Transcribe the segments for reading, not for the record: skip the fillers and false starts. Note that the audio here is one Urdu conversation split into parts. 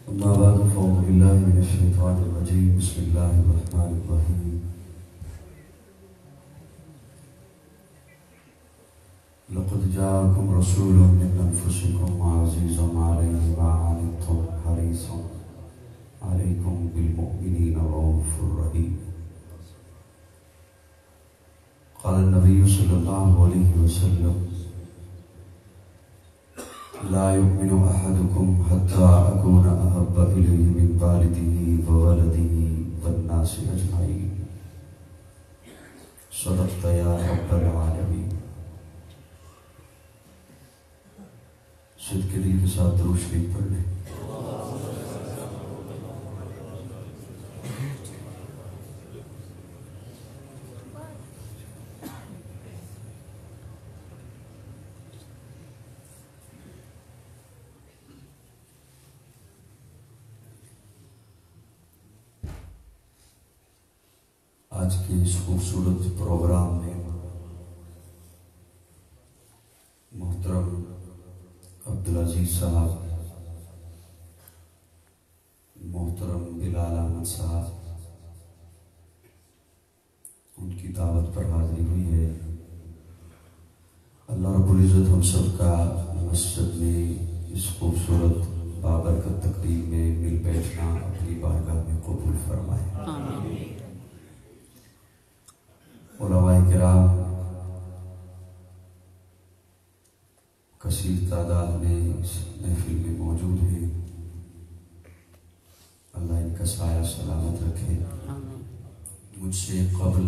أما بعد فأعوذ بالله من الشيطان الرجيم بسم الله الرحمن الرحيم لقد جاءكم رسول من أنفسكم عزيز عليه ما عنتم حريص عليكم بالمؤمنين رؤوف رحيم قال النبي صلى الله عليه وسلم لا يؤمن أحدكم حتى أكون أحب إليه من والده وولده والناس أجمعين صدقت يا رب العالمين. صدق دل کے ساتھ درود شریف پڑھ لیں. آج کے اس خوبصورت پروگرام میں محترم عبدالعزیز صاحب، محترم بلال احمد صاحب، ان کی دعوت پر حاضری ہوئی ہے. اللہ رب العزت ہم سب کا مسجد میں اس خوبصورت بابرکت تقریب میں مل بیٹھنا اپنی بارگاہ میں قبول فرمائے. علماء کرام کثیر تعداد میں اس محفل میں موجود ہیں. اللہ ان کا سایہ سلامت رکھے. مجھ سے قبل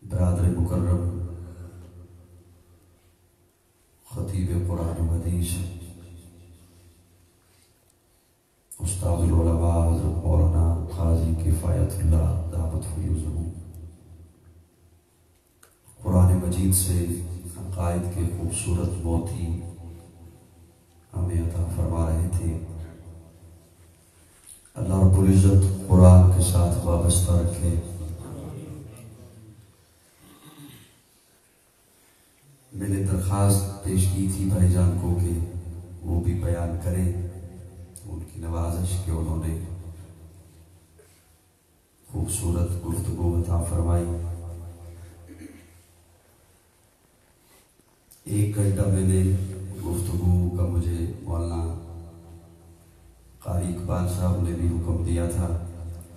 برادر مکرم خطیب قرآن و حدیث استاد العلماء حضرت مولانا قاضی کفایت اللہ دعوت فیوزہ قرآن مجید سے عقائد کے خوبصورت موتی ہمیں عطا فرما رہے تھے. اللہ رب العزت قرآن کے ساتھ وابستہ رکھے. میں نے درخواست پیش کی تھی بھائی جان کو کہ وہ بھی بیان کریں. ان کی نوازش کہ انہوں نے خوبصورت گفتگو عطا فرمائی. 1 گھنٹہ میں نے گفتگو کا مجھے مولانا قاری اقبال صاحب نے بھی حکم دیا تھا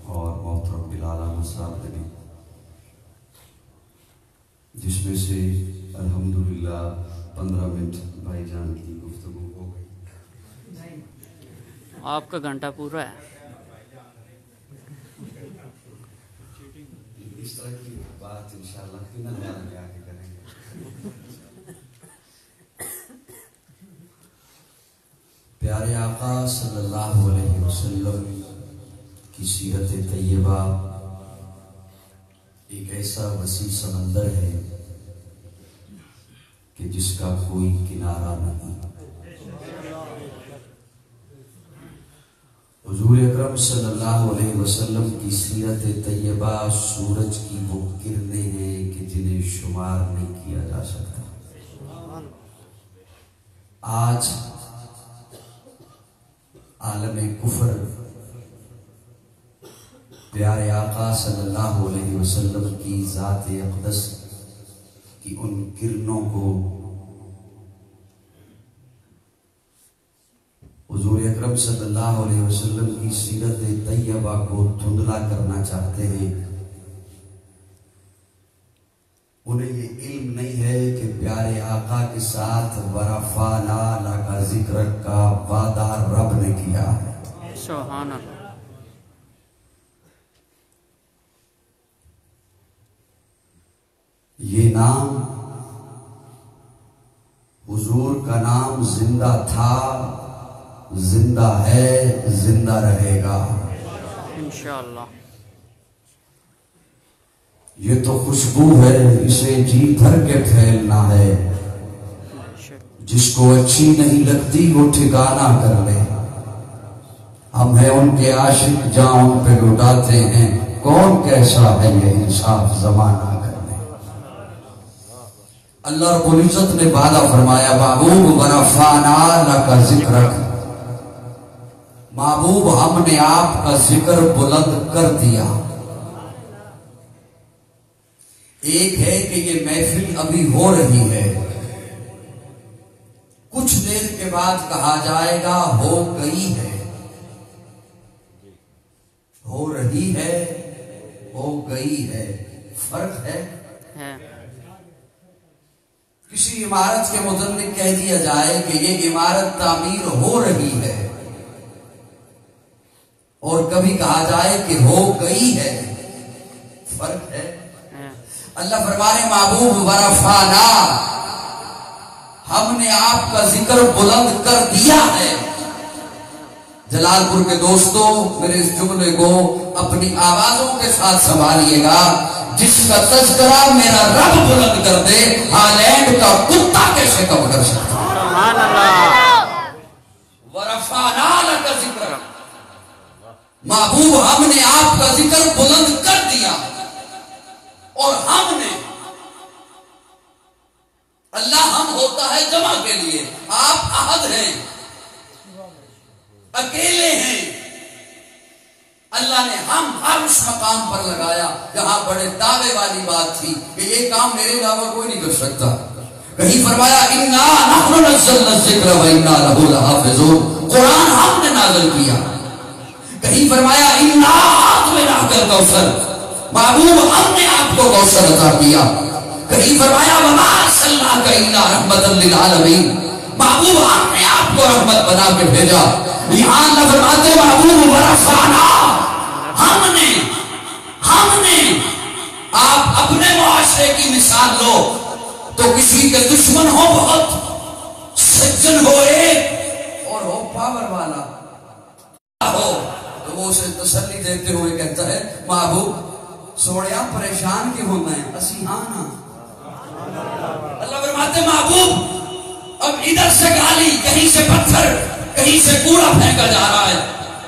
اور محترم بلال احمد صاحب نے بھی، جس میں سے الحمدللہ 15 منٹ بھائی جان کی گفتگو ہو گئی. آپ کا گھنٹہ پورا ہے. اس طرح کی بات انشاءاللہ کنہ جانا میں آگے کریں گے. پیارے آقا صلی اللہ علیہ وسلم کی سیرت طیبہ ایک ایسا وسیع سمندر ہے کہ جس کا کوئی کنارہ نہیں. حضور اکرم صلی اللہ علیہ وسلم کی سیرت طیبہ سورج کی وہ کرنیں ہیں کہ جنہیں شمار نہیں کیا جا سکتا. آج عالم کفر پیارے آقا صلی اللہ علیہ وسلم کی ذات اقدس کی ان کرنوں کو حضور اکرم صلی اللہ علیہ وسلم کی سیرت طیبہ کو دھندلا کرنا چاہتے ہیں. انہیں یہ علم نہیں ہے کہ پیارے آقا کے ساتھ ورفعنا لک ذکرک کا وعدہ رب نے کیا ہے. سبحان اللہ. یہ نام حضور کا نام زندہ تھا، زندہ ہے، زندہ رہے گا انشاءاللہ. یہ تو خوشبو ہے، اسے جی بھر کے پھیلنا ہے. جس کو اچھی نہیں لگتی وہ ٹھکانہ کر لے. ہم ہیں ان کے عاشق جہاں ان پہ لٹاتے ہیں. کون کیسا ہے یہ انصاف زمانہ کر لے. اللہ رب العزت نے وعدہ فرمایا محبوب ورفعنا لک ذکرک، محبوب ہم نے آپ کا ذکر بلند کر دیا۔ ایک ہے کہ یہ محفل ابھی ہو رہی ہے، کچھ دیر کے بعد کہا جائے گا ہو گئی ہے، ہو رہی ہے، ہو گئی ہے، فرق ہے۔ کسی عمارت کے متعلق کہہ دیا جائے کہ یہ عمارت تعمیر ہو رہی ہے، اور کبھی کہا جائے کہ ہو گئی ہے، فرق ہے۔ اللہ فرمانے محبوب ورفعنا، ہم نے آپ کا ذکر بلند کر دیا ہے۔ جلال پور کے دوستوں میرے اس جملے کو اپنی آوازوں کے ساتھ سنبھالیے گا، جس کا تذکرہ میرا رب بلند کر دے، ہالینڈ کا کتا کیسے کم کر سکتا؟ سبحان اللہ۔ ورفعنا لک ذکرک، محبوب ہم نے آپ کا ذکر بلند کر دیا، اور ہم نے، اللہ ہم ہوتا ہے جمع کے لیے، آپ احد ہیں، اکیلے ہیں، اللہ نے ہم ہر اس مقام پر لگایا جہاں بڑے دعوے والی بات تھی کہ یہ کام میرے علاوہ کوئی نہیں کر سکتا۔ کہیں فرمایا انا نحن نزلنا الذکر وانا لہ لحافظون، قرآن ہم نے نازل کیا۔ کہیں فرمایا انا اعطیناک الکوثر، محبوب ہم نے آپ کو کوثر عطا کیا۔ کہیں فرمایا وما ارسلناک الا رحمۃ للعالمین، محبوب ہم نے آپ کو رحمت بنا کے بھیجا۔ یہاں اللہ فرماتے محبوب ورفعنا، ہم نے آپ اپنے معاشرے کی مثال لو تو کسی کے دشمن ہو بہت، سجن ہو ایک، اور ہو پاور والا ہو تو وہ اسے تسلی دیتے ہوئے کہتا ہے محبوب سوڑیا پریشان کی ہونا ہے، اسی آنا۔ اللہ فرماتے محبوب اب ادھر سے گالی، کہیں سے پتھر، کہیں سے کوڑا پھینکا جا رہا ہے،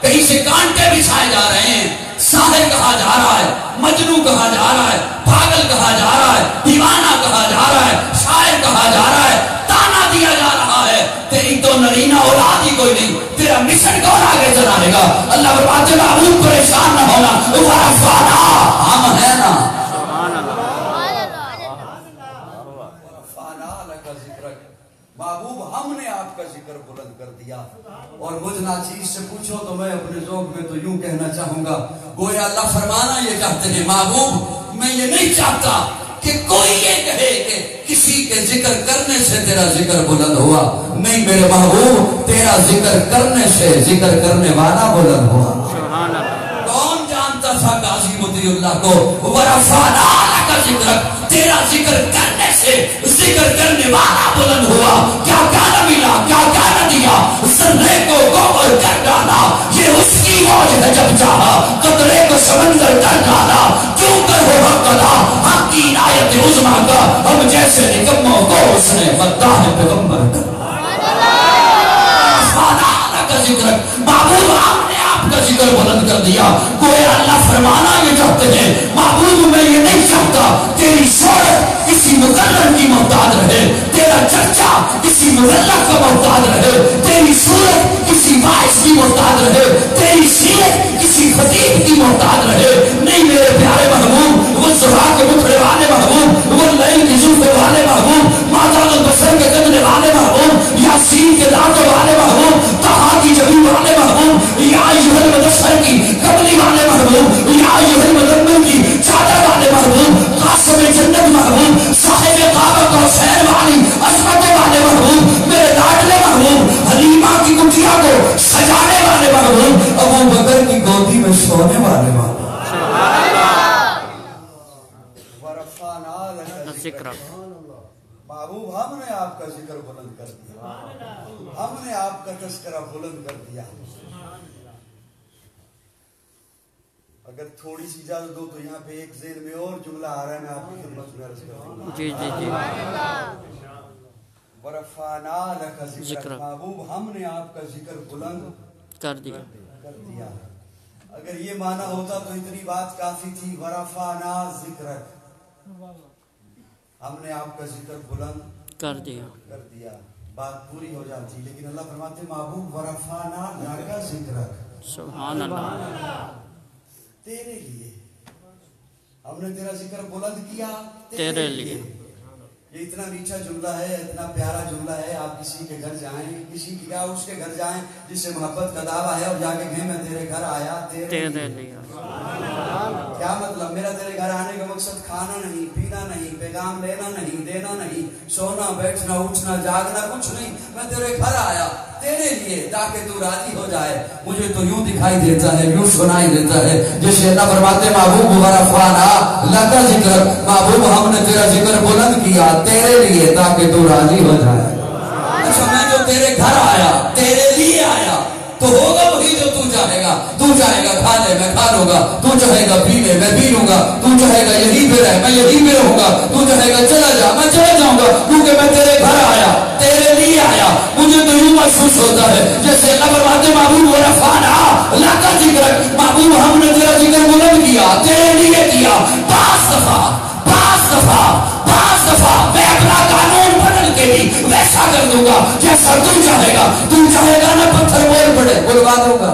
کہیں سے کانٹے بچھائے جا رہے ہیں، ساحر کہا جا رہا ہے، مجنو کہا جا رہا ہے، پاگل کہا جا رہا ہے، دیوانہ کہا جا رہا ہے، شاعر کہا جا رہا ہے، تانا دیا جا رہا ہے، تیری تو نرینہ اولاد ہی کوئی نہیں، تیرا مشن کون آگے چلائے گا؟ اللہ فرماتے محبوب پریشان نہ ہونا، ورفعنا، ہم ہے نا، محبوب ہم نے آپ کا ذکر بلند کر دیا۔ اور مجھ ناچیز سے پوچھو تو میں اپنے ذوق میں تو یوں کہنا چاہوں گا، گویا اللہ فرمانا یہ چاہتے ہیں محبوب میں یہ نہیں چاہتا کہ کوئی یہ کہے کہ کسی کے ذکر کرنے سے تیرا ذکر بلند ہوا، نہیں میرے محبوب تیرا ذکر کرنے سے ذکر کرنے والا بلند ہوا۔ کون جانتا تھا غازی مطیع اللہ کو؟ ورفعنا لک ذکرک، تیرا ذکر کرنے سے ذکر کرنے والا بلند ہوا۔ کیا نہ ملا، کیا نہ دیا، ذرے کو گوہر کر ڈالا، یہ اس کی موج ہے جب چاہا قطرے کو سمندر کر ڈالا، کیوں کر ہو حق ادا حق کی عنایت عظمیٰ کا، ہم جیسے نکموں کو اس نے مداح پیغمبر کر۔ محبوب ہم نے آپ کا ذکر بلند کر دیا۔ کوئی اللہ فرمانا یہ چاہتے ہیں محبوب میں یہ نہیں چاہتا تیری شہرت کسی مقرر کی محتاج رہے، تیرا چرچا کسی مذلت کا محتاج رہے، تیری صورت کسی باعث کی محتاج رہے، تیری سیرت کسی خطیب کی محتاج رہے، نہیں میرے پیارے محبوب، وہ زہرا کے مکھڑے والے محبوب، وہ لئی کی زلفیں والے محبوب، مادہ البصر کے گدنے والے محبوب، یاسین کے دانتوں والے محبوب، طہا کی جبین والے محبوب، یا ایھا المدثر کی کملی والے محبوب، یا ایھا المدمر کی چادر والے محبوب، قاسم جنت محبوب، صاحب قاب کوثر والی عظمت والے محبوب، میرے لاڈلے محبوب، حلیمہ کی کٹیا کو سجانے والے محبوب، ابو بکر کی گودی میں سونے والے محبوب۔ ورفعنا لک ذکرک، محبوب ہم نے آپ کا ذکر بلند کر دیا، ہم نے آپ کا تذکرہ بلند کر دیا۔ اگر تھوڑی سی اجازت دو تو یہاں پہ ایک ذہن میں اور جملہ آ رہا ہے، میں آپ کی خدمت میں عرض کرتا ہوں۔ جی جی جی، ورفعنا لک ذکرک، محبوب ہم نے آپ کا ذکر بلند کر دیا۔ اگر یہ معنی ہوتا تو اتنی بات کافی تھی، ورفعنا ذکرک، ہم نے آپ کا ذکر بلند کر دیا. بات پوری ہو جاتی. لیکن اللہ فرماتے محبوب ورفعنا لک ذکرک. سبحان اللہ. تیرے لیے ہم نے تیرا ذکر بلند کیا تیرے لیے. یہ اتنا میٹھا جملہ ہے, اتنا پیارا جملہ ہے. آپ کسی کے گھر جائیں, کسی کی کیا اس کے گھر جائیں جس سے محبت کا دعویٰ ہے, اور جا کے کہیں میں تیرے گھر آیا تیرے لیے. کیا مطلب؟ میرا تیرے گھر آنے کا مقصد کھانا نہیں, پینا نہیں, پیغام لینا نہیں, دینا نہیں, سونا, بیٹھنا, اٹھنا, جاگنا, کچھ نہیں. میں تیرے گھر آیا تیرے لیے تاکہ تو راضی ہو جائے. مجھے تو یوں دکھائی دیتا ہے, یوں سنائی دیتا ہے جیسے اللہ فرماتے محبوب ورفعنا لک ذکرک. محبوب ہم نے تیرا ذکر بلند کیا تیرے لیے تاکہ تو راضی ہو جائے. اچھا میں جو تیرے گھر آیا تیرے لیے آیا تو ہوگا وہی جو تو چاہے گا. تو چاہے گا کھا لے میں کھا لوں گا, تو چاہے گا پی لے میں پی لوں گا, تو چاہے گا یہی پہ رہے میں یہی پہ رہوں گا, تو چاہے گا چلا جا میں چلا جاؤں گا, کیونکہ میں تیرے گھر آیا تیرے لیے آیا. مجھے تو یوں محسوس ہوتا ہے جیسے اللہ فرماتے محبوب ورفعنا لک ذکرک. محبوب ہم نے تیرا ذکر بلند کیا تیرے لیے کیا. 5 دفعہ میں اپنا قانون بدل کے بھی ویسا کر دوں گا جیسا تو چاہے گا. تو چاہے گا نا پتھر بول پڑے بلوا دوں گا,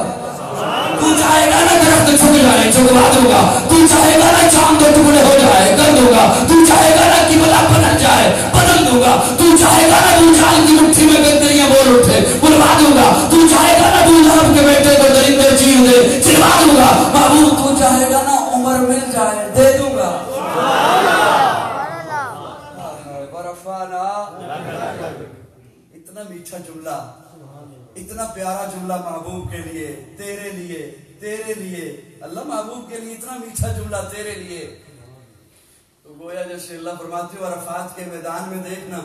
تو چاہے گا نا درخت چھک جائے چھکوا دوں گا, تو چاہے گا نا چاند کے ٹکڑے ہو جائے کر دوں گا, تو چاہے گا نا قبلہ بدل جائے بدل دوں گا, تو چاہے گا نا بوجھال کی مٹھی میں گندریاں بول اٹھے بلوا دوں گا, تو چاہے گا نا بوجھال کے بیٹے کو درندے چیر دے چلوا دوں گا. محبوب تو چاہے گا نا عمر مل جائے دے دوں گا. اتنا میٹھا جملہ, اتنا پیارا جملہ محبوب کے لیے تیرے لیے تیرے لیے. اللہ محبوب کے لیے اتنا میٹھا جملہ تیرے لیے. تو گویا جیسے اللہ فرماتے ہو عرفات کے میدان میں دیکھنا,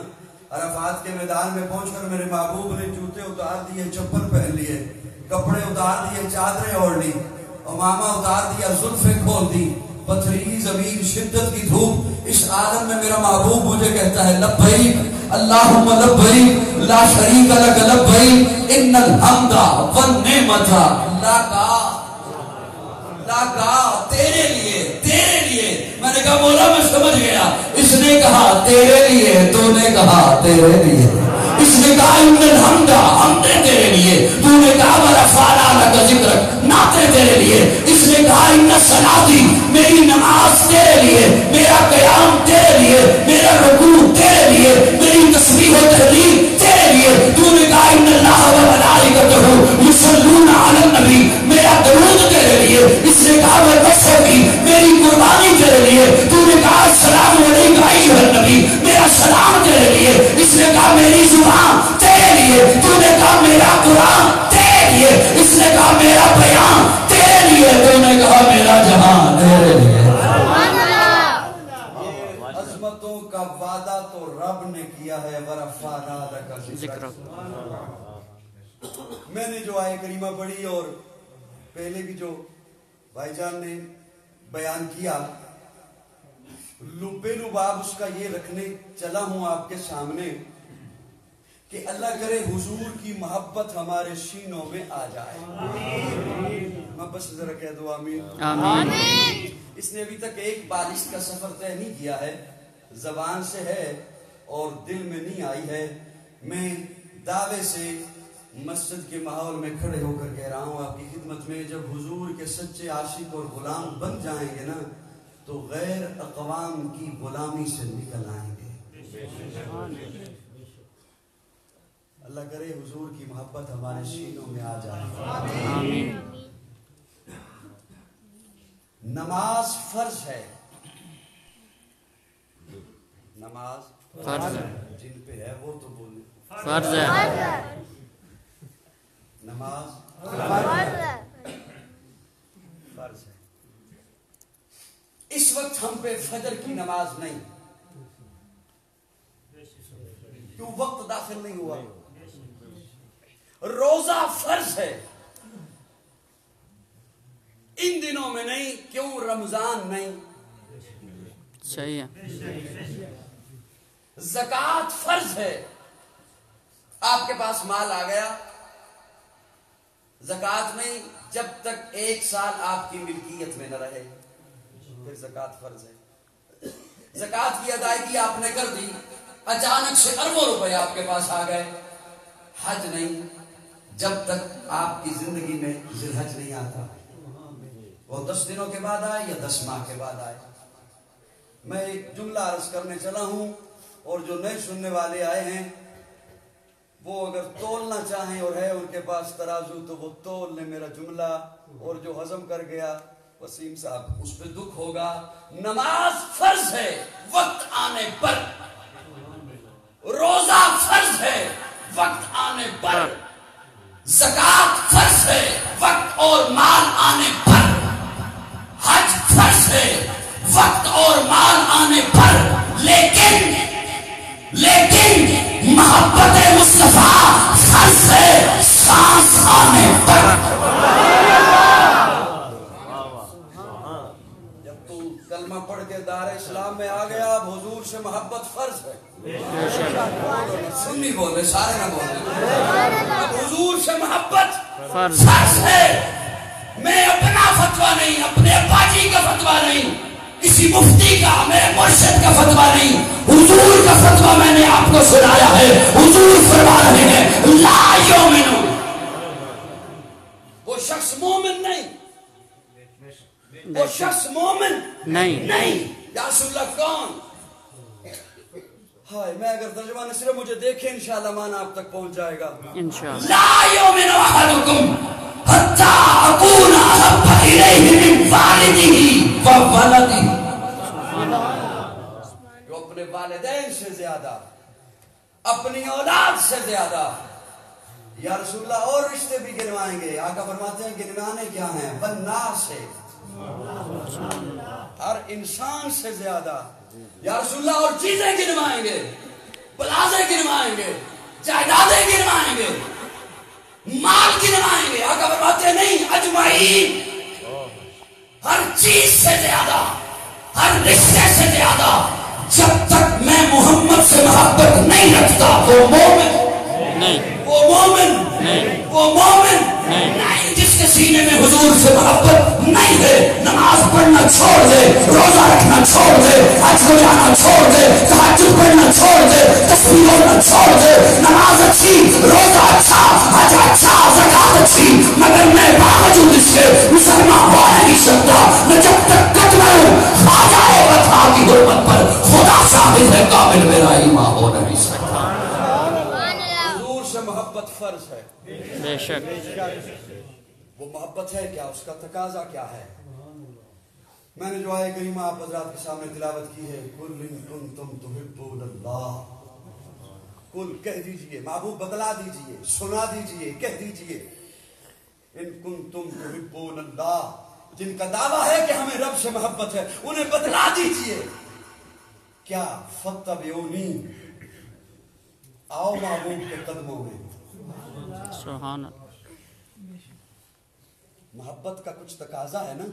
عرفات کے میدان میں پہنچ کر میرے محبوب نے جوتے اتار دیے, چپل پہن لیے, کپڑے اتار دیے, چادریں اوڑھ لی, امامہ اتار دیا, زلفیں کھول دی, پتھریلی زمین, شدت کی دھوپ. اس عالم میں میرا محبوب مجھے کہتا ہے لبیک اللہم لبیک لا شریک لک لبیک ان الحمد والنعمت لک. تیرے لیے. میں نے کہا مولا میں سمجھ گیا. اس نے کہا تیرے لیے, تو نے کہا تیرے لیے. اس نے کہا ان الحمد حمد تیرے لیے, تو نے کہا ورفعنا لک ذکرک نعتیں تیرے لیے. اس نے کہا ان صلاتی میری نماز تیرے لیے, میرا قیام تیرے لیے, میرا رکوع تیرے لیے, میری تسبیح و تحلیل تیرے لیے. تو نے کہا ان اللہ و ملائکتہ یصلون علی النبی, میرا درود تیرے لیے. اس نے کہا ونصبی میری قربانی تیرے لیے. تو نے کہا السلام علیکم ایھا النبی, میرا سلام تیرے لیے. اس نے کہا میری زبان تیرے لیے. تو نے کہا میرا قرآن تیرے لیے. اس نے کہا میرا بیان تیرے لیے. تو نے کہا میرا جہان تیرے لیے. عظمتوں کا وعدہ تو رب نے کیا ہے ورفعنا لک ذکرک. میں نے جو آیہ کریمہ پڑھی اور پہلے بھی جو بھائی جان نے بیان کیا, لبے لباب اس کا یہ رکھنے چلا ہوں آپ کے سامنے کہ اللہ کرے حضور کی محبت ہمارے سینوں میں آ جائے. میں بس ذرا کہہ دو آمین. آمین. اس نے ابھی تک ایک بالشت کا سفر طے نہیں کیا ہے, زبان سے ہے اور دل میں نہیں آئی ہے. میں دعوے سے مسجد کے ماحول میں کھڑے ہو کر کہہ رہا ہوں آپ کی خدمت میں, جب حضور کے سچے عاشق اور غلام بن جائیں گے نا تو غیر اقوام کی غلامی سے نکل آئیں گے. اللہ کرے حضور کی محبت ہمارے سینوں میں آ جائے. آمین. نماز فرض ہے, نماز فرض ہے, جن پہ ہے وہ تو بولے فرض ہے, نماز فرض ہے. اس وقت ہم پہ فجر کی نماز نہیں, کیوں وقت داخل نہیں ہوا. روزہ فرض ہے, ان دنوں میں نہیں, کیوں رمضان نہیں. صحیح ہے. زکوٰۃ فرض ہے, آپ کے پاس مال آ گیا, زکوٰۃ نہیں جب تک 1 سال آپ کی ملکیت میں نہ رہے, پھر زکوٰۃ فرض ہے. زکات کی ادائیگی آپ نے کر دی، اچانک سے اربوں روپے آپ کے پاس آ گئے، حج نہیں، جب تک آپ کی زندگی میں ذی الحج نہیں آتا، وہ 10 دنوں کے بعد آئے یا 10 ماہ کے بعد آئے۔ میں ایک جملہ عرض کرنے چلا ہوں، اور جو نئے سننے والے آئے ہیں وہ اگر تولنا چاہیں اور ہے ان کے پاس ترازو تو وہ تول لیں میرا جملہ، اور جو ہضم کر گیا وسیم صاحب اس پہ دکھ ہوگا۔ نماز فرض ہے وقت آنے پر، روزہ فرض ہے وقت آنے پر، زکات فرض ہے وقت اور مال آنے پر، حج فرض ہے وقت اور مال آنے پر، لیکن محبت مصطفیٰ فرض ہے سانس آنے پر۔ جب تو کلمہ پڑھ کے دار اسلام میں آ گیا، اب حضور سے محبت فرض ہے۔ سنی بولے، سارے نہ بولے، اب حضور سے محبت فرض ہے۔ میں اپنا فتویٰ نہیں، اپنے ابا جی کا فتویٰ نہیں، کسی مفتی کا، میرے مرشد کا فتویٰ نہیں، حضور کا فتویٰ میں نے آپ کو سنایا ہے۔ حضور فرما رہے ہیں لا یؤمن، وہ شخص مومن نہیں، وہ شخص مومن نہیں۔ یا رسول اللہ کون؟ ہائے، میں اگر ترجمہ نہ صرف مجھے دیکھیں انشاءاللہ معنی آپ تک پہنچ جائے گا۔ انشاءاللہ لا یؤمن احدکم حتی اکون احب الیہ من والدہ وولدہ، جو اپنے والدین سے زیادہ، اپنی اولاد سے زیادہ، یا رسول اللہ اور رشتے بھی گنوائیں گے۔ آقا فرماتے ہیں گنوانے کیا ہیں؟ والناس سے، ہر انسان سے زیادہ، یا رسول اللہ اور چیزیں گنوائیں گے، پلازے گنوائیں گے، جائیدادیں گنوائیں گے، مال گنوائیں گے۔ آقا فرماتے ہیں نہیں، اجمعین، ہر چیز سے زیادہ، ہر رشتے سے زیادہ، جب تک میں محمد سے محبت نہیں رکھتا وہ مومن نہیں، وہ مومن نہیں، وہ مومن نہیں۔ جس کے سینے میں حضور سے محبت نہیں ہے، نماز پڑھنا چھوڑ دے، روزہ رکھنا چھوڑ دے، حج کو جانا چھوڑ دے، تہجد پڑھنا چھوڑ دے، تسبیح پڑھنا چھوڑ دے، نماز اچھی، روزہ اچھا، حج اچھا، زکات اچھی، مگر میں باوجود اس کے مسلمان ہو نہیں سکتا۔ میں جب تک قدم خواجہ وفا کی حرمت پر خدا شاہد ہے کامل میرا ایمان ہو نہیں سکتا۔ حضور سے محبت فرض ہے، بے شک۔ وہ محبت ہے کیا؟ اس کا تقاضا کیا ہے؟ میں نے جو آئے کریمہ آپ حضرات کے سامنے تلاوت کی ہے، قُلْ إِن كُنتُمْ تُحِبُّونَ اللَّهَ، قُلْ کہہ دیجئے، محبوب بتلا دیجئے، سنا دیجئے، کہہ دیجئے، إِن كُنتُمْ تُحِبُّونَ اللَّهَ، جن کا دعویٰ ہے کہ ہمیں رب سے محبت ہے، انہیں بتلا دیجئے کیا؟ فَاتَّبِعُونِی، آؤ محبوب کے قدموں میں۔ سبحان اللہ، محبت کا کچھ تقاضا ہے نا۔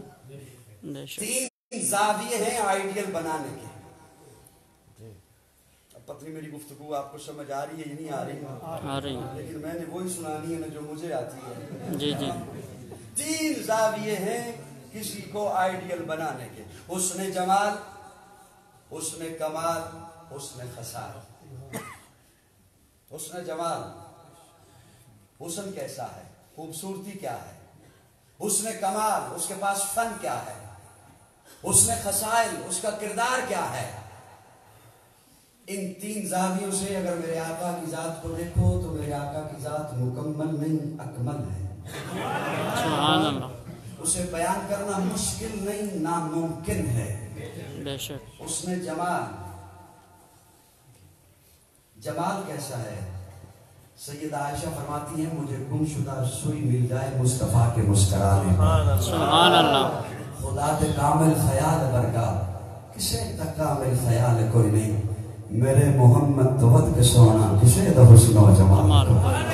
3 زاویے ہیں آئیڈیل بنانے کے۔ اب پتہ میری گفتگو آپ کو سمجھ آ رہی ہے یا نہیں آ رہی؟ آ رہی ہے، لیکن میں نے وہی سنانی ہے نا جو مجھے آتی ہے۔ جی جی، 3 زاویے ہیں کسی کو آئیڈیل بنانے کے: حسن جمال، حسن کمال، حسن خصال۔ حسن جمال، حسن کیسا ہے، خوبصورتی کیا ہے؟ حسن کمال، اس کے پاس فن کیا ہے؟ حسن خصائل، اس کا کردار کیا ہے؟ ان 3 زاویوں سے اگر میرے آقا کی ذات کو دیکھو تو میرے آقا کی ذات مکمل نہیں، اکمل ہے۔ سبحان اللہ، اسے بیان کرنا مشکل نہیں، ناممکن ہے۔ بے شک۔ حسن جمال، جمال کیسا ہے؟ سیدہ عائشہ فرماتی ہیں مجھے گم شدہ سوئی مل جائے مصطفیٰ کے مسکرانے پر۔ سبحان اللہ، خدا تے کامل خیال برگا، کسے تک کامل خیال کوئی نہیں، میرے محمد تو ود کے سونا کسے دا حسن و جمال کوئی،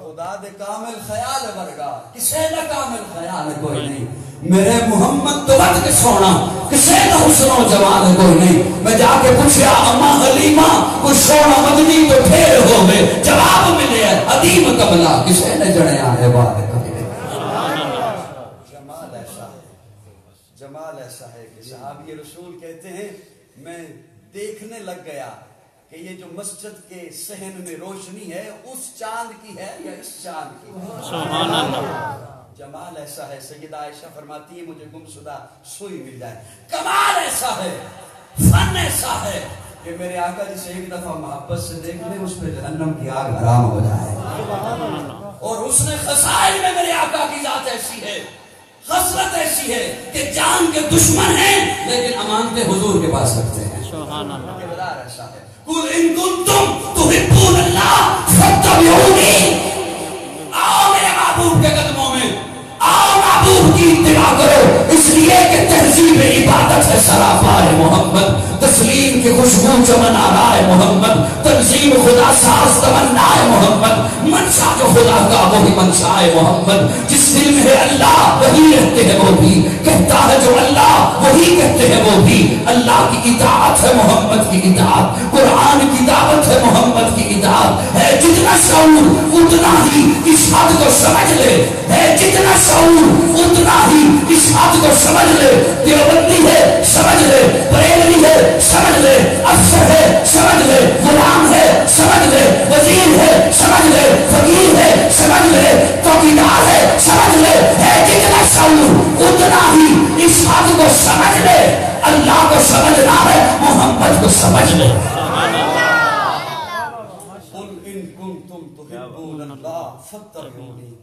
خدا تے کامل خیال برگا، کسے دا کامل خیال کوئی نہیں، میرے محمد تو ود کے سونا کسے دا حسن و جمال کوئی نہیں۔ میں جا کے پوچھیا اماں حلیمہ کوئی سونا مدنی تو پھر ہو گئے، جواب ملے عدیم قبلہ کسے نے جڑیاں ہے بات کبھی۔ جمال ایسا ہے، جمال ایسا ہے کہ صحابی رسول کہتے کہتے ہیں میں دیکھنے لگ گیا کہ یہ جو مسجد کے صحن میں روشنی ہے اس چاند کی ہے یا اس چاند کی. سبحان اللہ. جمال ایسا ہے, سیدہ عائشہ فرماتی ہے مجھے گمشدہ سوئی مل جائے. کمال ایسا ہے, فن ایسا ہے کہ میرے آقا جسے ایک دفعہ محبت سے دیکھ لے اس پہ جہنم کی آگ حرام ہو جائے. اور اس نے خصائل میں میرے آقا کی ذات ایسی ہے, خصلت ایسی ہے کہ جان کے دشمن ہیں لیکن امانتیں حضور کے پاس رکھتے ہیں. سبحان اللہ. کردار ایسا ہے. قل ان کنتم تحبون اللہ فاتبعونی. آؤ میرے محبوب کے قدموں میں, آؤ محبوب کی اتباع کرو, اس لیے کہ تہذیب عبادت ہے سراپار محمد, تسلیم کی خوشبو چمن آرائے محمد, تنظیم خدا ساز تمنا ہے محمد, منشا جو خدا کا وہی منشا ہے محمد, جس دل میں ہے اللہ وہی رہتے ہیں وہ بھی, کہتا ہے جو اللہ وہی کہتے ہیں وہ بھی. اللہ کی اطاعت ہے محمد کی اطاعت, قرآن کی دعوت ہے محمد کی اطاعت. ہے جتنا شعور اتنا ہی اس حد کو سمجھ لے, ہے جتنا شعور اتنا ہی اس حد کو سمجھ لے. دیوبندی ہے سمجھ لے, بریلوی ہے سمجھ لے, افسر ہے سمجھ لے, غلام ہے سمجھ لے, وزیر ہے سمجھ لے, فقیر ہے سمجھ لے, چوکیدار ہے سمجھ لے. ہے جتنا شعور اتنا ہی اس حد کو سمجھ لے. اللہ کو سمجھنا ہے, محمد کو سمجھ لے. قل ان کنتم تحبون اللہ فاتبعونی.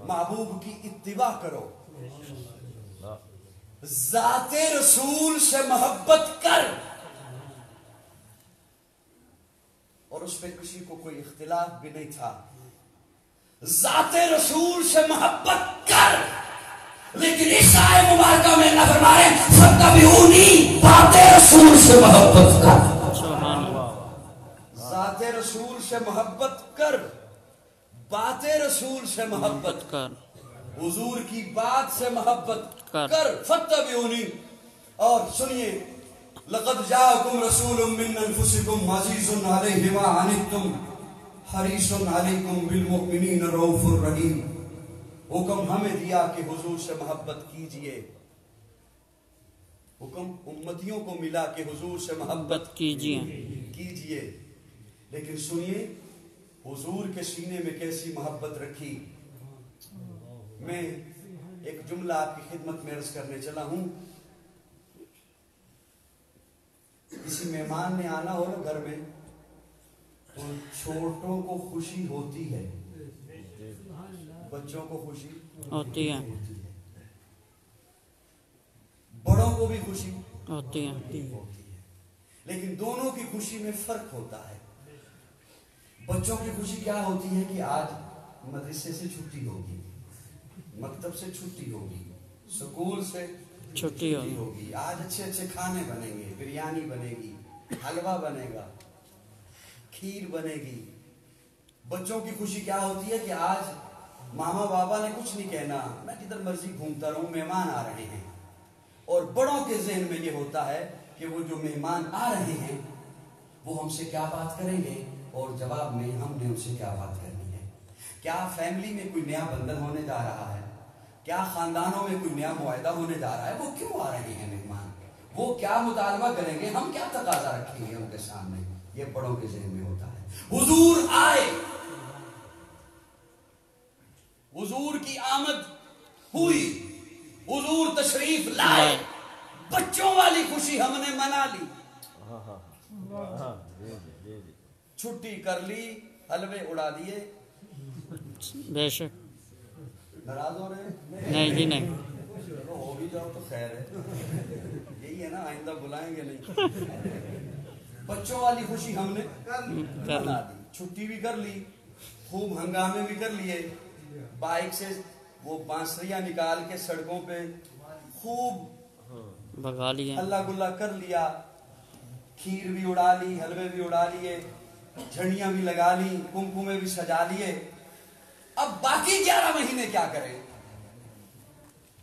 محبوب کی اتباع کرو, ذات رسول سے محبت کر, اور اس پہ کسی کو کوئی اختلاف بھی نہیں تھا. ذات رسول سے محبت کر, لیکن اس آئے مبارکہ میں اللہ فرما رہے ہیں فاتبعونی, ذات رسول سے محبت کر. ذات رسول سے محبت کر, بات رسول سے محبت کر, حضور کی بات سے محبت کر. فاتبعونی. اور سنیے, لقد جاءکم رسول من انفسکم عزیز علیہ ما عنتم حریص علیکم بالمؤمنین رؤوف الرحیم. حکم ہمیں دیا کہ حضور سے محبت کیجئے, حکم امتیوں کو ملا کہ حضور سے محبت کیجئے. لیکن سنیے حضور کے سینے میں کیسی محبت رکھی. میں ایک جملہ آپ کی خدمت میں عرض کرنے چلا ہوں. کسی مہمان نے آنا ہو نا گھر میں تو چھوٹوں کو خوشی ہوتی ہے, بچوں کو خوشی ہوتی ہے, بڑوں کو بھی خوشی ہوتی ہے, لیکن دونوں کی خوشی میں فرق ہوتا ہے. بچوں کی خوشی کیا ہوتی ہے کہ آج مدرسے سے چھٹی ہوگی, مکتب سے چھٹی ہوگی, سکول سے چھٹی ہوگی, آج اچھے اچھے کھانے بنیں گے, بریانی بنے گی, حلوہ بنے گا, کھیر بنے گی. بچوں کی خوشی کیا ہوتی ہے کہ آج ماما بابا نے کچھ نہیں کہنا, میں جدھر مرضی گھومتا رہوں, مہمان آ رہے ہیں. اور بڑوں کے ذہن میں یہ ہوتا ہے کہ وہ جو مہمان آ رہے ہیں وہ ہم سے کیا بات کریں گے, اور جواب میں ہم نے ان سے کیا بات کرنی ہے. کیا فیملی میں کوئی نیا بندھن ہونے جا رہا ہے, کیا خاندانوں میں کوئی نیا معاہدہ ہونے جا رہا ہے, وہ کیوں آ رہے ہیں مہمان, وہ کیا مطالبہ کریں گے, ہم کیا تقاضا رکھیں گے ان کے سامنے. یہ بڑوں کے ذہن میں ہوتا ہے. حضور آئے, حضور کی آمد ہوئی, حضور تشریف لائے, بچوں والی خوشی ہم نے منا لی, چھٹی کر لی, حلوے اڑا دیے. بے شک ناراض ہو رہے ہیں؟ نہیں جی نہیں, ہو بھی جاؤ تو خیر ہے, یہی ہے نا, آئندہ بلائیں گے نہیں. بچوں والی خوشی ہم نے منا دی, چھٹی بھی کر لی, خوب ہنگامے بھی کر لیے, بائک سے وہ بانسریاں نکال کے سڑکوں پہ خوب بگا لیا, اللہ گلا کر لیا, کھیر بھی اڑا لی, حلوے بھی اڑا لیے, جھڑیاں بھی لگا لی, کمکمے بھی سجا لیے. اب باقی 11 مہینے کیا کریں؟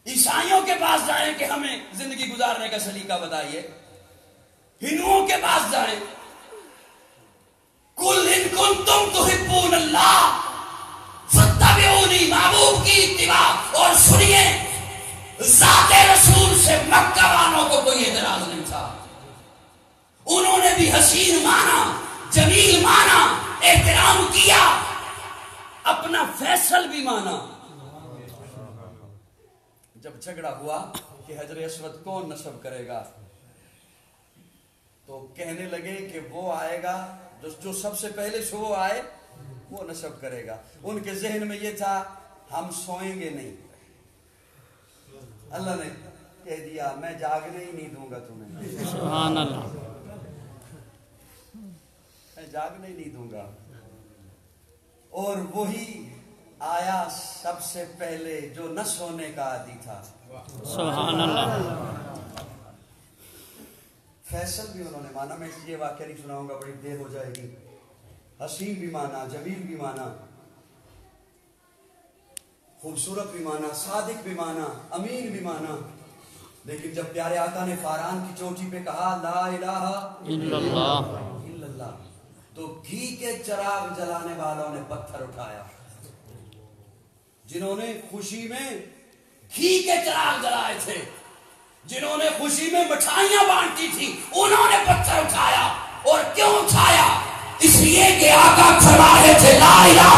عیسائیوں کے پاس جائیں کہ ہمیں زندگی گزارنے کا سلیقہ بتائیے, ہندوؤں کے پاس جائیں, قل ان کنتم تحبون اللہ فاتبعونی, محبوب کی اتباع. اور سنیے, ذات رسول سے مکہ والوں کو کوئی اعتراض نہیں تھا, بھی حسین مانا، جمیل مانا، احترام کیا، اپنا فیصل بھی مانا۔ جب جھگڑا ہوا کہ حجر اسود کون نصب کرے گا، تو کہنے لگے کہ وہ آئے گا جو سب سے پہلے صبح آئے وہ نصب کرے گا۔ ان کے ذہن میں یہ تھا ہم سوئیں گے نہیں۔ اللہ نے کہہ دیا میں جاگنے ہی نہیں دوں گا تمہیں، سبحان اللہ، میں جاگنے ہی نہیں دوں گا۔ اور وہی آیا سب سے پہلے جو نہ سونے کا عادی تھا، سبحان اللہ، فیصل بھی انہوں نے مانا۔ میں یہ واقعہ نہیں سناؤں گا، بڑی دیر ہو جائے گی۔ حسین بھی مانا، جمیل بھی مانا، خوبصورت بھی مانا، صادق بھی مانا، امین بھی مانا۔ لیکن جب پیارے آقا نے فاران کی چوٹی پہ کہا لا الہ الا اللہ، الا اللہ، تو گھی کے چراغ جلانے والوں نے پتھر اٹھایا۔ جنہوں نے خوشی میں گھی کے چراغ جلائے تھے، جنہوں نے خوشی میں مٹھائیاں بانٹی تھی، انہوں نے پتھر اٹھایا۔ اور کیوں اٹھایا؟ اس لیے کہ آقا فرما رہے تھے لا الہ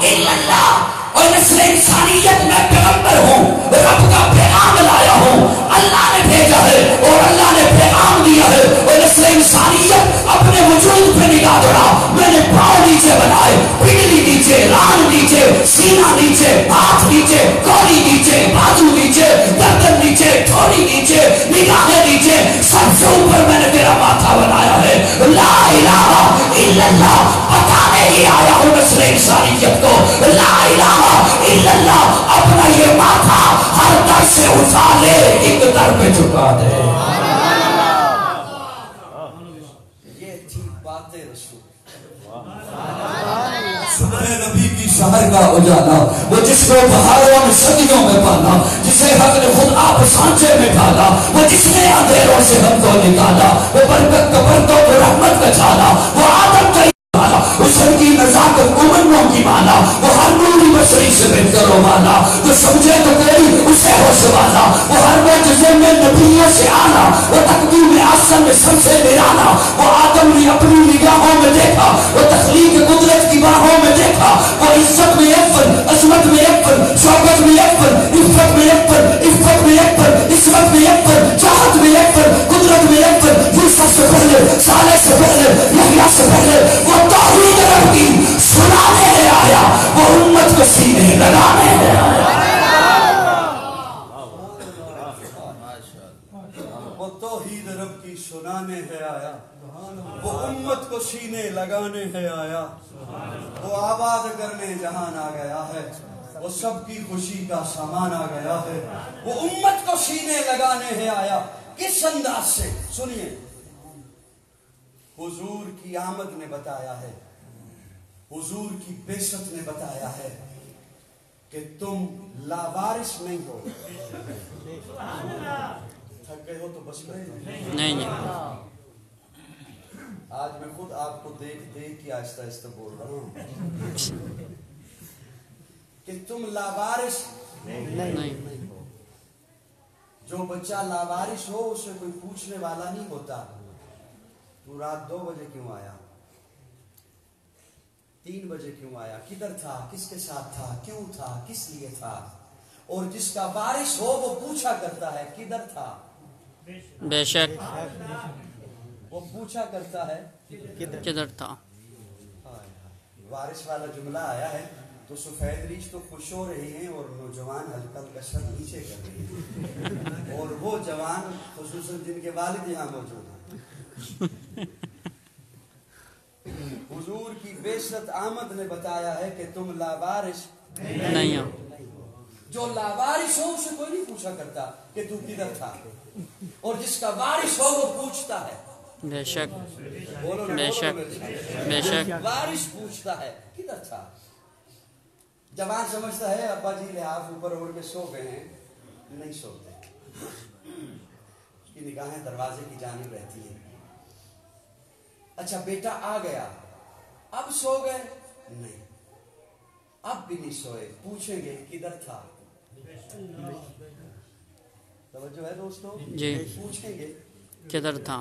الا اللہ، اور نسل انسانیت میں پیغمبر ہوں، رب کا پیغام لایا ہوں، اللہ نے بھیجا ہے اور اللہ نے پیغام دیا ہے۔ اور نسل انسانیت اپنے وجود پہ نگاہ دوڑا، میں نے پاؤں نیچے بنائے، پنڈلی نیچے، ران نیچے، سینہ نیچے، ہاتھ نیچے، کولی نیچے، بازو نیچے، گردن نیچے، ٹھوڑی نیچے، نگاہیں نیچے، سب سے اوپر میں نے تیرا ماتھا بنایا ہے۔ لا الہ الا اللہ بتانے ہی آیا ہوں نسل انسانیت کو، لا الہ الا اللہ اپنا یہ ماتھا ہر در سے اٹھا لے، ایک در پہ جھکا دے۔ یہ تھی بات رسول، صبح نبی کی شہر کا اجالا، وہ جس کو بہاروں میں صدیوں میں پالا، جسے حق نے خود آپ سانچے میں ڈالا، وہ جس نے اندھیروں سے ہم کو نکالا، وہ برکت کا برتوں کو رحمت کا چھالا، وہ آدم کا اس کی نزاکت امنوں کی مالا، وہ ہر نوری بشری سے بہتر و والا، جو سمجھے تو کوئی اسے ہوش والا، وہ ہر معجزے میں نبیوں سے آنا، وہ تقدیم احسن میں سب سے نرالا، وہ آدم نے اپنی نگاہوں میں دیکھا، وہ تخلیق قدرت کی باہوں میں دیکھا، وہ عزت میں اکبر، عظمت میں اکبر، شوکت میں اکبر، عفت میں اکبر، عفت میں اکبر، عصمت میں اکبر، چاہت میں اکبر، قدرت میں اکبر، یوسف سے پہلے، صالح سے پہلے، یحییٰ سے پہلے، وہ توحید رب کی سنانے ہے آیا، وہ امت کو سینے لگانے ہے آیا۔ وہ توحید رب کی سنانے ہے آیا، وہ امت کو سینے لگانے ہے آیا، وہ آباد کرنے جہان آ گیا ہے، وہ سب کی خوشی کا سامان آ گیا ہے، وہ امت کو سینے لگانے ہے آیا۔ کس انداز سے؟ سنیے، حضور کی آمد نے بتایا ہے، حضور کی بعثت نے بتایا ہے کہ تم لاوارث نہیں ہو۔ تھک گئے ہو تو بس کریں نہیں، آج میں خود آپ کو دیکھ دیکھ کے آہستہ آہستہ بول رہا ہوں کہ تم لاوارث نہیں ہو۔ جو بچہ لاوارث ہو اسے کوئی پوچھنے والا نہیں ہوتا تو رات 2 بجے کیوں آیا، 3 بجے کیوں آیا، کدھر تھا، کس کے ساتھ تھا، کیوں تھا، کس لیے تھا۔ اور جس کا وارث ہو وہ پوچھا کرتا ہے کدھر تھا، بے شک وہ پوچھا کرتا ہے کدھر تھا۔ وارث والا جملہ آیا ہے تو سفید ریچھ تو خوش ہو رہی ہیں اور نوجوان ہلکا ہلکا سر نیچے کر رہے ہیں، اور وہ جوان خصوصاً جن کے والد یہاں موجود ہیں۔ حضور کی بعثت آمد نے بتایا ہے کہ تم لاوارث نہیں ہو۔ جو لاوارث ہو اسے کوئی نہیں پوچھا کرتا کہ تو کدھر تھا، اور جس کا وارث ہو وہ پوچھتا ہے۔ بے شک بولو نا، بے بولو شک نا۔ بے شک وارث پوچھتا ہے کدھر تھا۔ جوان سمجھتا ہے ابا جی لحاظ اوپر اوڑھ کے سو گئے ہیں، نہیں سوتے، اس کی نگاہیں دروازے کی جانب رہتی ہیں۔ اچھا بیٹا آ گیا، اب سو گئے؟ نہیں، اب بھی نہیں سوئے، پوچھیں گے کدھر تھا۔ توجہ ہے دوستو، جی، پوچھیں گے کدھر تھا۔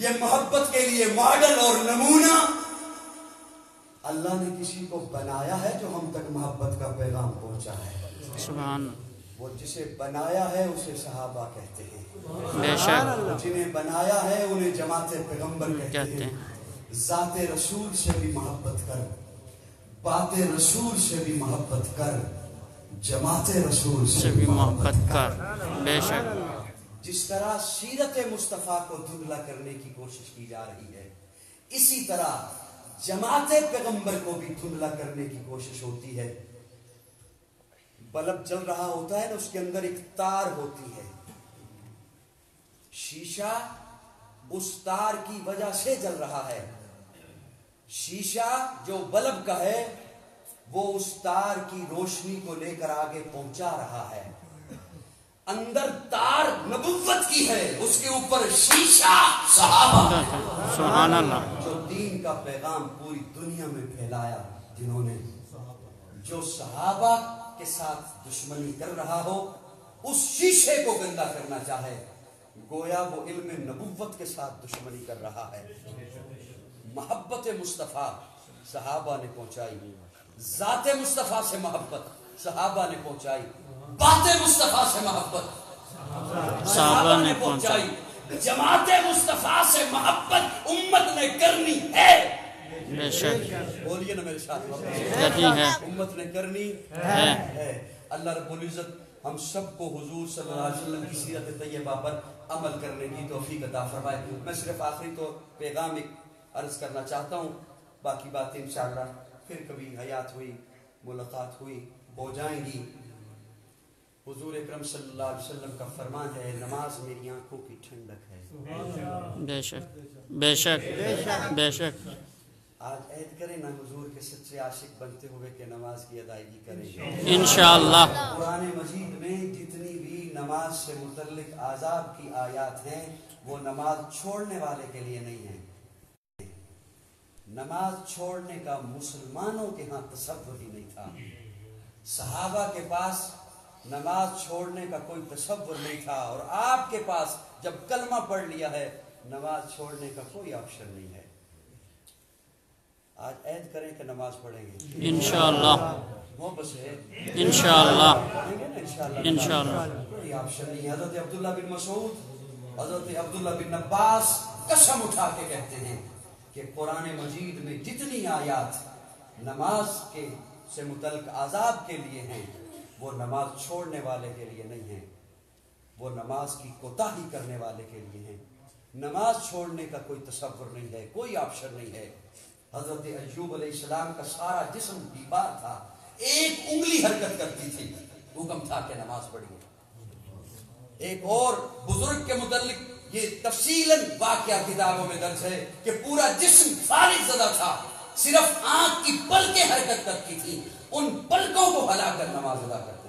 یہ محبت کے لیے ماڈل اور نمونہ اللہ نے کسی کو بنایا ہے جو ہم تک محبت کا پیغام پہنچا ہے. سبحان. وہ جسے بنایا ہے اسے صحابہ کہتے ہیں. بے شک. جنہیں بنایا ہے انہیں جماعت پیغمبر کہتے ہیں. ذات رسول سے بھی محبت کر, بات رسول سے بھی محبت کر, جماعت رسول سے بھی محبت کر. بے شک. جس طرح سیرت مصطفیٰ کو دھندلا کرنے کی کوشش کی جا رہی ہے, اسی طرح جماعت پیغمبر کو بھی دھندلا کرنے کی کوشش ہوتی ہے. بلب جل رہا ہوتا ہے نا, اس کے اندر ایک تار ہوتی ہے, شیشہ اس تار کی وجہ سے جل رہا ہے. شیشہ جو بلب کا ہے وہ اس تار کی روشنی کو لے کر آگے پہنچا رہا ہے. اندر تار نبوت کی ہے, اس کے اوپر شیشہ صحابہ. سبحان اللہ. جو دین کا پیغام پوری دنیا میں پھیلایا, جنہوں نے, جو صحابہ کے ساتھ دشمنی کر رہا ہو اس شیشے کو گندا کرنا چاہے, گویا وہ علم نبوت کے ساتھ دشمنی کر رہا ہے. محبت مصطفیٰ صحابہ نے پہنچائی, ذات مصطفیٰ سے محبت صحابہ نے پہنچائی, بات مصطفیٰ سے محبت صحابہ نے پہنچائی, جماعت مصطفیٰ سے محبت امت نے کرنی ہے. بے شک. بولیے نا میرے ساتھ, کرنی ہے, امت نے کرنی ہے. اللہ رب العزت ہم سب کو حضور صلی اللہ علیہ وسلم کی سیرت طیبہ پر عمل کرنے کی توفیق عطا فرمائے. میں صرف آخری طور پیغام ایک عرض کرنا چاہتا ہوں, باقی باتیں انشاءاللہ پھر کبھی حیات ہوئی, ملاقات ہوئی, ہو جائیں گی. حضور اکرم صلی اللہ علیہ وسلم کا فرمان ہے, نماز میری آنکھوں کی ٹھنڈک ہے. بے شک. بے شک. بے شک. آج عہد کریں نا حضور کے سچے عاشق بنتے ہوئے کہ نماز کی ادائیگی کریں گے انشاءاللہ. قرآن مجید میں جتنی بھی نماز سے متعلق عذاب کی آیات ہیں وہ نماز چھوڑنے والے کے لیے نہیں ہیں. نماز چھوڑنے کا مسلمانوں کے ہاں تصور ہی نہیں تھا. صحابہ کے پاس نماز چھوڑنے کا کوئی تصور نہیں تھا, اور آپ کے پاس جب کلمہ پڑھ لیا ہے نماز چھوڑنے کا کوئی آپشن نہیں ہے. آج عہد کریں کہ نماز پڑھیں گے انشاءاللہ. محبت سے انشاءاللہ. انشاءاللہ. کوئی آپشن نہیں. حضرت عبداللہ بن مسعود, حضرت عبداللہ بن عباس قسم اٹھا کے کہتے ہیں کہ قرآن مجید میں جتنی آیات نماز کے سے متعلق عذاب کے لیے ہیں وہ نماز چھوڑنے والے کے لیے نہیں ہیں, وہ نماز کی کوتاہی کرنے والے کے لیے ہیں. نماز چھوڑنے کا کوئی تصور نہیں ہے, کوئی آپشن نہیں ہے. حضرت ایوب علیہ السلام کا سارا جسم بیمار تھا, ایک انگلی حرکت کرتی تھی, حکم تھا کہ نماز پڑھیے. ایک اور بزرگ کے متعلق یہ تفصیلاً واقعہ کتابوں میں درج ہے کہ پورا جسم فالج زدہ تھا, صرف آنکھ کی پلکیں حرکت کرتی تھی, ان پلکوں کو ہلا کر نماز ادا کرتے تھے.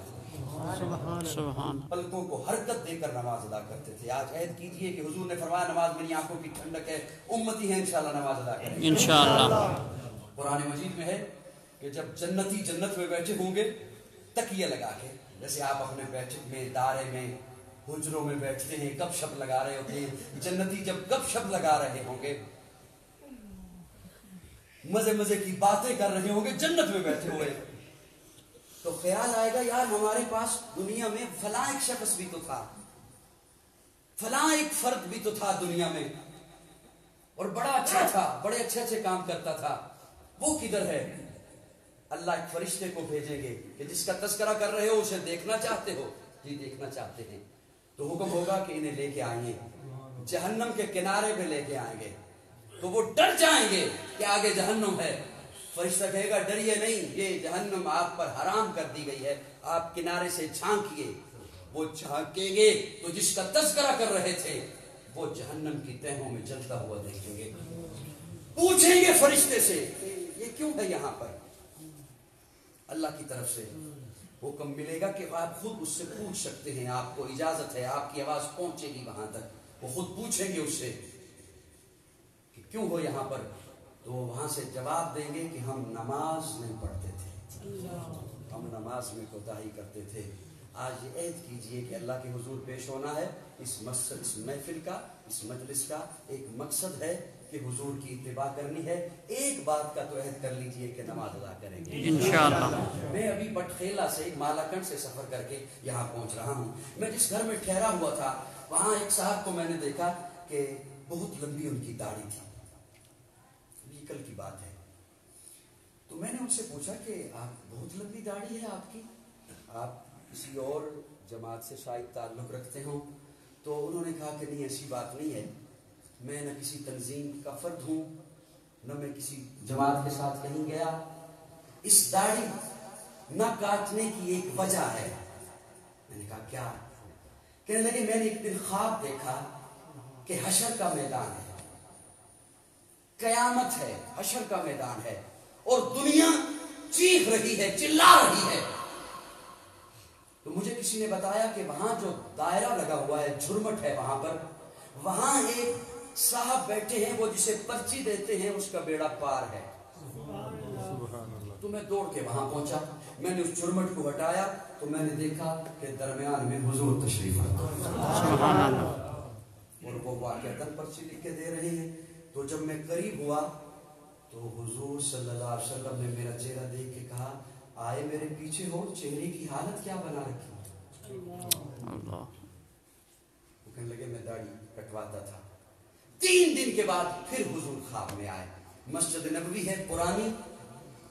سبحان. پلکوں کو حرکت دے کر نماز ادا کرتے تھے. آج عہد کیجئے کہ حضور نے فرمایا نماز میری آنکھوں کی ٹھنڈک ہے, امتی ہیں انشاءاللہ نماز ادا کریں گے انشاءاللہ. قرآن مجید میں ہے کہ جب جنتی جنت میں بیٹھے ہوں گے تکیہ لگا کے, جیسے آپ اپنے بیٹھک میں, دارے میں, حجروں میں بیٹھتے ہیں, گپ شپ لگا رہے ہوتے ہیں, جنتی جب گپ شپ لگا رہے ہوں گے, مزے مزے کی باتیں کر رہے ہوں گے جنت میں بیٹھے ہوئے, تو خیال آئے گا یار ہمارے پاس دنیا میں فلاں ایک شخص بھی تو تھا, فلاں ایک فرد بھی تو تھا دنیا میں, اور بڑا اچھا تھا, بڑے اچھے اچھے کام کرتا تھا, وہ کدھر ہے؟ اللہ ایک فرشتے کو بھیجیں گے کہ جس کا تذکرہ کر رہے ہو اسے دیکھنا چاہتے ہو؟ جی دیکھنا چاہتے ہیں. تو حکم ہوگا کہ انہیں لے کے آئیں گے, جہنم کے کنارے پہ لے کے آئیں گے, تو وہ ڈر جائیں گے کہ آگے جہنم ہے. فرشتہ کہے گا ڈریے نہیں, یہ جہنم آپ پر حرام کر دی گئی ہے, آپ کنارے سے جھانکیے. وہ جھانکیں گے تو جس کا تذکرہ کر رہے تھے وہ جہنم کی تہوں میں جلتا ہوا دیکھیں گے. پوچھیں گے فرشتے سے یہ کیوں ہے یہاں پر؟ اللہ کی طرف سے حکم ملے گا کہ آپ خود اس سے پوچھ سکتے ہیں, آپ کو اجازت ہے, آپ کی آواز پہنچے گی وہاں تک, وہ خود پوچھیں گے اس سے کہ کیوں ہو یہاں پر, تو وہاں سے جواب دیں گے کہ ہم نماز نہیں پڑھتے تھے, ہم نماز میں کوتاہی کرتے تھے. آج یہ عہد کیجئے کہ اللہ کے حضور پیش ہونا ہے. اس محفل کا, اس مجلس کا ایک مقصد ہے کہ حضور کی اتباع کرنی ہے. ایک بات کا تو عہد کر لیجئے کہ نماز ادا کریں گے انشاءاللہ. میں ابھی بٹخیلا سے مالاکنڈ سے سفر کر کے یہاں پہنچ رہا ہوں. میں جس گھر میں ٹھہرا ہوا تھا وہاں ایک صاحب کو میں نے دیکھا کہ بہت لمبی ان کی داڑھی تھی. یہ کل کی بات ہے. تو میں نے ان سے پوچھا کہ آپ بہت لمبی داڑھی ہے آپ کی, آپ کسی اور جماعت سے شاید تعلق رکھتے ہوں؟ تو انہوں نے کہا کہ نہیں, ایسی بات نہیں ہے, میں نہ کسی تنظیم کا فرد ہوں, نہ میں کسی جماعت کے ساتھ کہیں گیا. اس داڑھی نہ کاٹنے کی ایک وجہ ہے. میں نے کہا کیا؟ کہنے لگے میں نے ایک دن خواب دیکھا کہ حشر کا میدان ہے, قیامت ہے, حشر کا میدان ہے, اور دنیا چیخ رہی ہے, چلا رہی ہے. تو مجھے کسی نے بتایا کہ وہاں جو دائرہ لگا ہوا ہے, جھرمٹ ہے وہاں پر, وہاں ایک صاحب بیٹھے ہیں, وہ جسے پرچی دیتے ہیں اس کا بیڑا پار ہے. تو میں دوڑ کے وہاں پہنچا. میں نے اس جھرمٹ کو ہٹایا تو میں نے دیکھا کہ درمیان میں حضور تشریف رکھا اور وہ واقعتاً پرچی لکھ کے دے رہے ہیں. تو جب میں قریب ہوا تو حضور صلی اللہ علیہ وسلم نے میرا چہرہ دیکھ کے کہا, آئے میرے پیچھے ہو, چہرے کی حالت کیا بنا رکھی؟ وہ کہنے لگے میں داڑھی کٹواتا تھا. 3 دن کے بعد پھر حضور خواب میں آئے. مسجد نبوی ہے پرانی,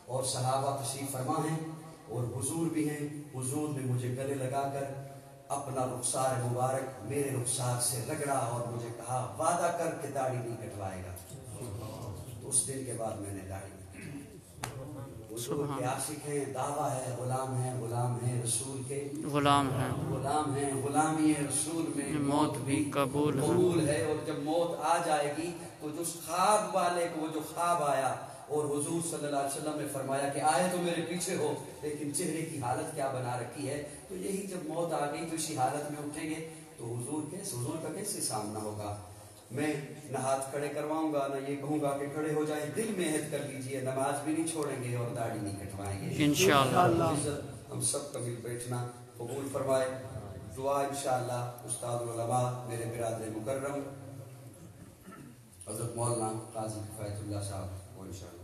اور صحابہ تشریف فرما ہیں, اور حضور بھی ہیں. حضور نے مجھے گلے لگا کر اپنا رخسار مبارک میرے رخسار سے رگڑا اور مجھے کہا, وعدہ کر کے داڑھی نہیں کٹوائے گا. تو اس دن کے بعد میں نے داڑھی. حضور کے عاشق ہیں, دعویٰ ہے غلام ہیں رسول کے, غلام ہیں, غلامی رسول میں موت بھی قبول ہے. اور جب موت آ جائے گی تو جو خواب والے کو, جو خواب آیا اور حضور صلی اللہ علیہ وسلم نے فرمایا کہ آئے تو میرے پیچھے ہو لیکن چہرے کی حالت کیا بنا رکھی ہے, تو یہی جب موت آ گئی تو اسی حالت میں اٹھیں گے تو حضور کا کیسے سامنا ہوگا. میں نہ ہاتھ کھڑے کرواؤں گا, نہ یہ کہوں گا کہ کھڑے ہو جائیں. دل میں عہد کر لیجئے, نماز بھی نہیں چھوڑیں گے اور داڑھی نہیں کٹوائیں گے انشاءاللہ. ہم سب کا مل بیٹھنا قبول فرمائے. دعا انشاءاللہ استاد العلماء میرے برادر مکرم حضرت مولانا قاضی کفایت اللہ صاحب وہ انشاءاللہ.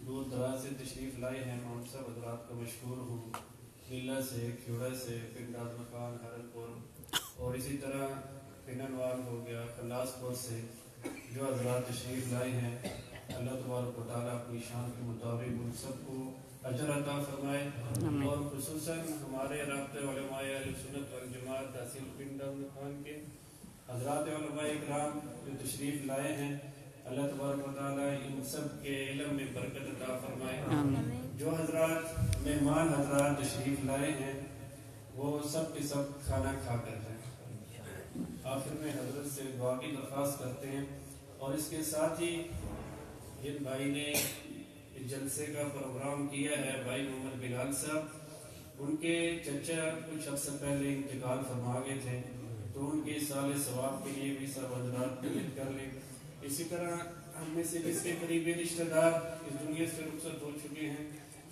دور دراز سے تشریف لائے ہیں, میں ان سب حضرات کا مشکور ہوں. نیلا سے, کھیوڑا سے, پنڈاد مکان, حرلپور, اور اسی طرح پننوال ہو گیا, خلاص پور سے جو حضرات تشریف لائے ہیں. اللہ تبارک و تعالیٰ اپنی شان کے مطابق ان سب کو اجر عطا فرمائے. اور خصوصاً ہمارے رابطہ علماء اہل سنت والجماعت تحصیل پنڈاد مکان کے حضرات علماء اکرام جو تشریف لائے ہیں, اللہ تبارک و تعالیٰ ان سب کے علم میں برکت عطا فرمائے. جو حضرات مہمان حضرات تشریف لائے ہیں وہ سب کے سب کھانا کھا کر جائیں. آخر میں حضرت سے دعا کی درخواست کرتے ہیں. اور اس کے ساتھ ہی جن بھائی نے جلسے کا پروگرام کیا ہے, بھائی محمد بلال صاحب, ان کے چچا کچھ عرصہ پہلے انتقال فرما گئے تھے, تو ان کے سال ثواب کے لیے بھی سب حضرات نیت کر لیں. اسی طرح ہم میں سے جس کے قریبی رشتہ دار اس دنیا سے رخصت ہو چکے ہیں,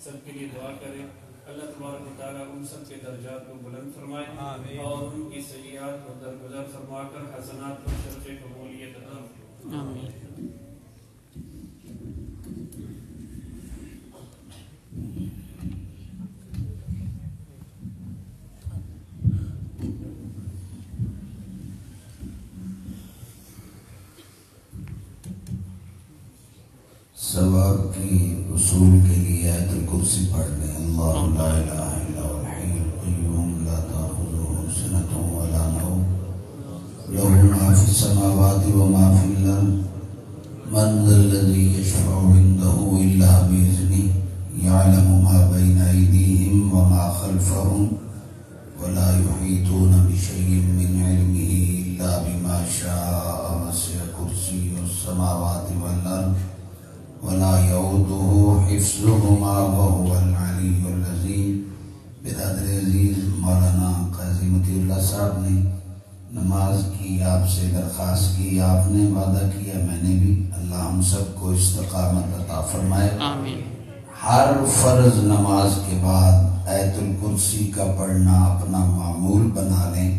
سب کے لیے دعا کریں. اللہ تبارک و تعالیٰ ان سب کے درجات کو بلند فرمائے اور ان کی سیئات کو درگزر فرما کر حسنات کو شرف قبولیت عطا فرمائے. ثواب کی اصول کے لیے آیت الکرسی پڑھ لیں. اللہ لا الہ الا هو الحی القیوم لا تأخذه سنة ولا نوم له ما في السماوات وما في الأرض من ذا الذي يشفع عنده إلا بإذنه يعلم ما بين أيديهم وما خلفهم ولا يحيطون بشيء من علمه إلا بما شاء وسع كرسيه السماوات والأرض ولا يؤوده حفظهما وهو العلي العظيم۔ برادر عزیز، مولانا قاضی مطیع اللہ صاحب نے نماز کی آپ سے درخواست کی، آپ نے وعدہ کیا، میں نے بھی، اللہ ہم سب کو استقامت عطا فرمائے۔ آمین۔ ہر فرض نماز کے بعد آیت الکرسی کا پڑھنا اپنا معمول بنا لیں۔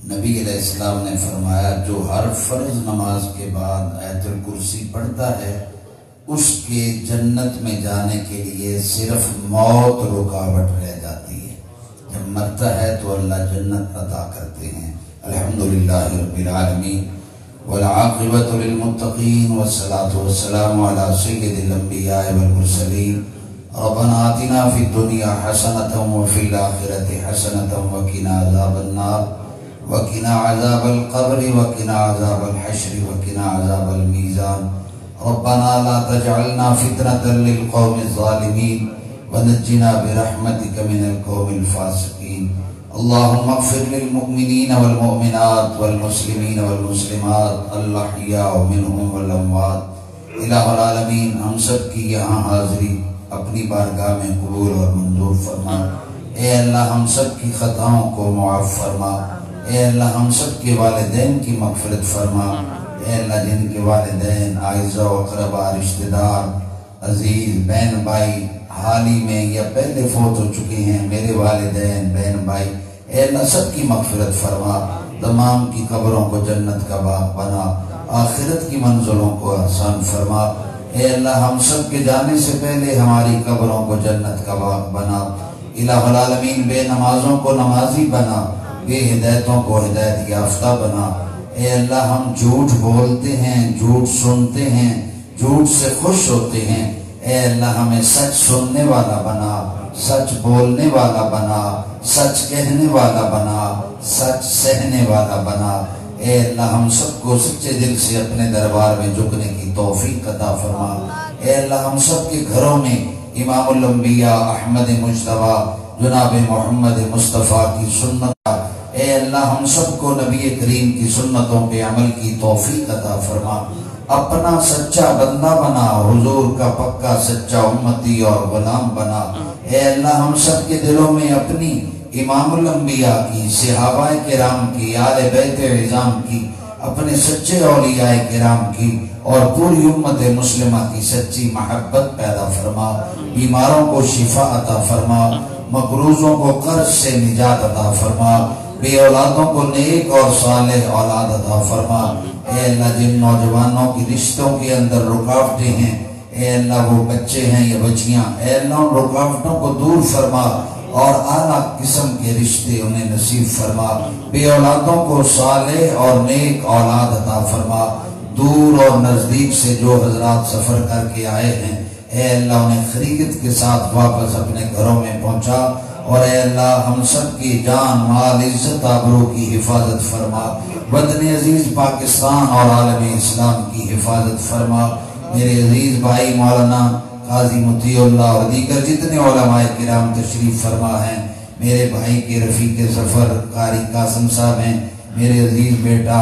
نبی علیہ السلام نے فرمایا جو ہر فرض نماز کے بعد آیت الکرسی پڑھتا ہے اس کے جنت میں جانے کے لیے صرف موت رکاوٹ رہ جاتی ہے، جب مرتا ہے تو اللہ جنت عطا کرتے ہیں۔ الحمدللہ رب العالمین والعاقبۃ للمتقین والصلاۃ والسلام علی سید الانبیاء والمرسلین۔ ربنا آتنا فی الدنیا حسنۃ وفی الآخرۃ حسنۃ وقنا عذاب النار وقنا عذاب القبر وقنا عذاب الحشر وقنا عذاب المیزان۔ ربنا لا تجعلنا فتنة للقوم الظالمين ونجنا برحمتك من القوم الفاسقين۔ اللهم اغفر للمؤمنين والمؤمنات والمسلمين والمسلمات الأحياء منهم والأموات۔ الہ العالمین، ہم سب کی یہاں حاضری اپنی بارگاہ میں قبول اور منظور فرما۔ اے اللہ ہم سب کی خطاؤں کو معاف فرما۔ اے اللہ ہم سب کے والدین کی مغفرت فرما۔ اے اللہ جن کے والدین، اعزاء و اقرباء، رشتہ دار، عزیز، بہن بھائی حال ہی میں یا پہلے فوت ہو چکے ہیں، میرے والدین، بہن بھائی، اے اللہ سب کی مغفرت فرما۔ تمام کی قبروں کو جنت کا باغ بنا، آخرت کی منزلوں کو آسان فرما۔ اے اللہ ہم سب کے جانے سے پہلے ہماری قبروں کو جنت کا باغ بنا۔ الہ العالمین بے نمازوں کو نمازی بنا، بے ہدایتوں کو ہدایت یافتہ بنا۔ اے اللہ ہم جھوٹ بولتے ہیں، جھوٹ سنتے ہیں، جھوٹ سے خوش ہوتے ہیں، اے اللہ ہمیں سچ سننے والا بنا، سچ بولنے والا بنا، سچ کہنے والا بنا، سچ سہنے والا بنا۔ اے اللہ ہم سب کو سچے دل سے اپنے دربار میں جھکنے کی توفیق عطا فرما۔ اے اللہ ہم سب کے گھروں میں امام الانبیاء احمد مجتبیٰ جناب محمد مصطفیٰ کی سنت، اے اللہ ہم سب کو نبی کریم کی سنتوں پہ عمل کی توفیق عطا فرما۔ اپنا سچا بندہ بنا، حضور کا پکا سچا امتی اور غلام بنا۔ اے اللہ ہم سب کے دلوں میں اپنی امام الانبیاء کی، صحابہ کرام کی، آل بیت عظام کی، اپنے سچے اولیاء کرام کی اور پوری امت مسلمہ کی سچی محبت پیدا فرما۔ بیماروں کو شفا عطا فرما، مقروضوں کو قرض سے نجات عطا فرما، بے اولادوں کو نیک اور صالح اولاد عطا فرما۔ اے اللہ جن نوجوانوں کی رشتوں کے اندر رکاوٹیں ہیں، اے اللہ وہ بچے ہیں یا بچیاں، اے اللہ ان رکاوٹوں کو دور فرما اور اعلیٰ قسم کے رشتے انہیں نصیب فرما۔ بے اولادوں کو صالح اور نیک اولاد عطا فرما۔ دور اور نزدیک سے جو حضرات سفر کر کے آئے ہیں، اے اللہ انہیں خیریت کے ساتھ واپس اپنے گھروں میں پہنچا، اور اے اللہ ہم سب کی جان، مال، عزت، آبرو کی حفاظت فرما۔ وطن عزیز پاکستان اور عالم اسلام کی حفاظت فرما۔ میرے عزیز بھائی مولانا قاضی مطیع اللہ اور دیگر جتنے علماء کرام تشریف فرما ہیں، میرے بھائی کے رفیق سفر قاری قاسم صاحب ہیں، میرے عزیز بیٹا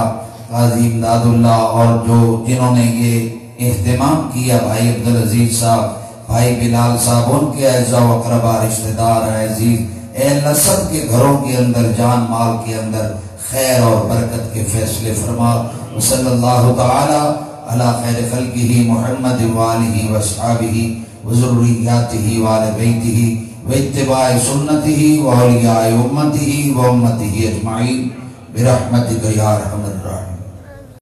قاضی امداد اللہ، اور جنہوں نے یہ اہتمام کیا، بھائی عبدالعزیز صاحب، بھائی بلال صاحب، ان کے اعزاء و اقرباء، رشتہ دار، عزیز، اے اللہ سب کے گھروں کے اندر، جان مال کے اندر خیر اور برکت کے فیصلے فرما۔ صلی اللہ تعالی علی خیر خلقہ محمد وآلہ واصحابہ وذریاتہ وآل بیتہ واتباع سنتہ واولیاء امتہ وامتہ اجمعین برحمتک یا ارحم الراحمین۔